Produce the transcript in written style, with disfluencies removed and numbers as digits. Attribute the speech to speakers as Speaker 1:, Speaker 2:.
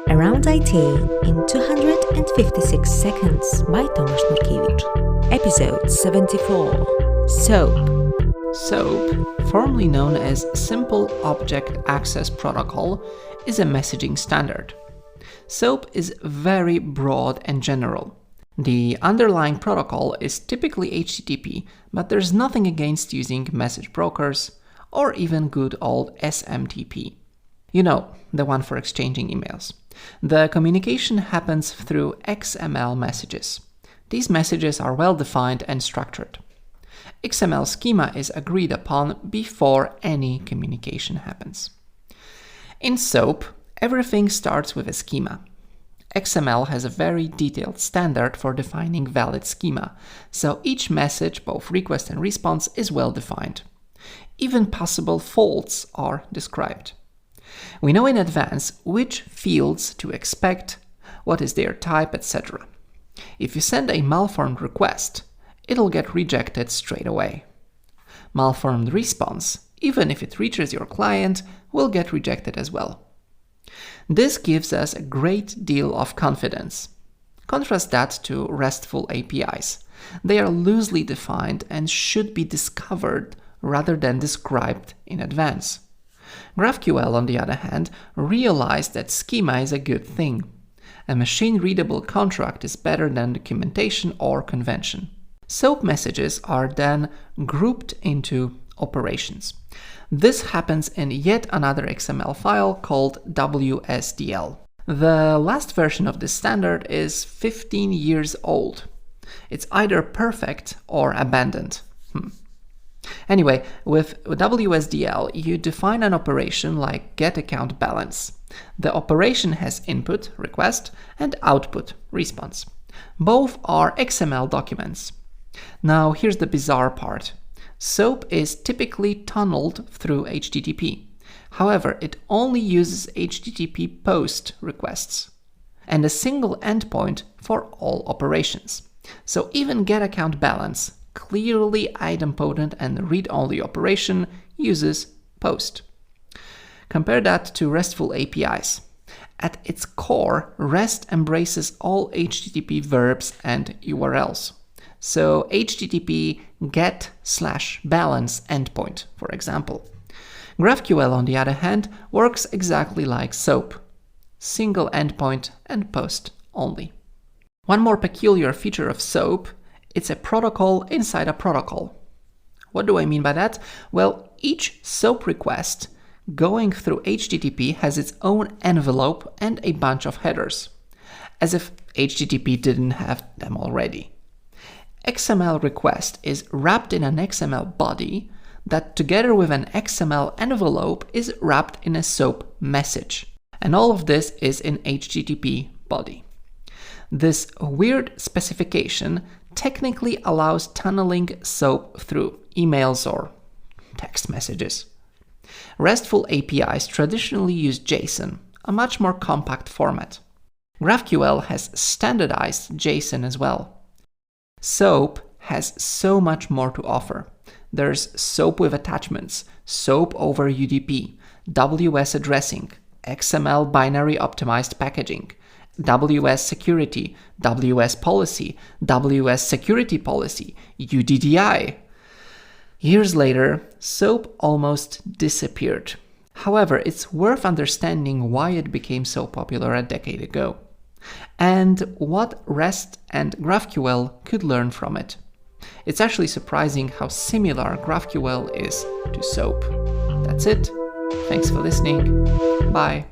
Speaker 1: Around IT in 256 seconds by Tomasz Nurkiewicz. Episode 74. SOAP.
Speaker 2: SOAP, formerly known as Simple Object Access Protocol, is a messaging standard. SOAP is very broad and general. The underlying protocol is typically HTTP, but there's nothing against using message brokers or even good old SMTP. You know, the one for exchanging emails. The communication happens through XML messages. These messages are well defined and structured. XML schema is agreed upon before any communication happens. In SOAP, everything starts with a schema. XML has a very detailed standard for defining valid schema, so each message, both request and response, is well defined. Even possible faults are described. We know in advance which fields to expect, what is their type, etc. If you send a malformed request, it'll get rejected straight away. Malformed response, even if it reaches your client, will get rejected as well. This gives us a great deal of confidence. Contrast that to RESTful APIs. They are loosely defined and should be discovered rather than described in advance. GraphQL, on the other hand, realized that schema is a good thing. A machine-readable contract is better than documentation or convention. SOAP messages are then grouped into operations. This happens in yet another XML file called WSDL. The last version of this standard is 15 years old. It's either perfect or abandoned. Anyway, with WSDL, you define an operation like getAccountBalance. The operation has input, request, and output, response. Both are XML documents. Now, here's the bizarre part. SOAP is typically tunneled through HTTP. However, it only uses HTTP POST requests and a single endpoint for all operations. So even getAccountBalance, clearly idempotent and read-only operation, uses POST. Compare that to RESTful APIs. At its core, REST embraces all HTTP verbs and URLs. So HTTP get/balance endpoint, for example. GraphQL, on the other hand, works exactly like SOAP. Single endpoint and POST only. One more peculiar feature of SOAP: it's a protocol inside a protocol. What do I mean by that? Well, each SOAP request going through HTTP has its own envelope and a bunch of headers, as if HTTP didn't have them already. XML request is wrapped in an XML body that, together with an XML envelope, is wrapped in a SOAP message. And all of this is in HTTP body. This weird specification technically allows tunneling SOAP through emails or text messages. RESTful APIs traditionally use JSON, a much more compact format. GraphQL has standardized JSON as well. SOAP has so much more to offer. There's SOAP with attachments, SOAP over UDP, WS addressing, XML binary optimized packaging, WS security, WS policy, WS security policy, UDDI. Years later, SOAP almost disappeared. However, it's worth understanding why it became so popular a decade ago, and what REST and GraphQL could learn from it. It's actually surprising how similar GraphQL is to SOAP. That's it. Thanks for listening. Bye.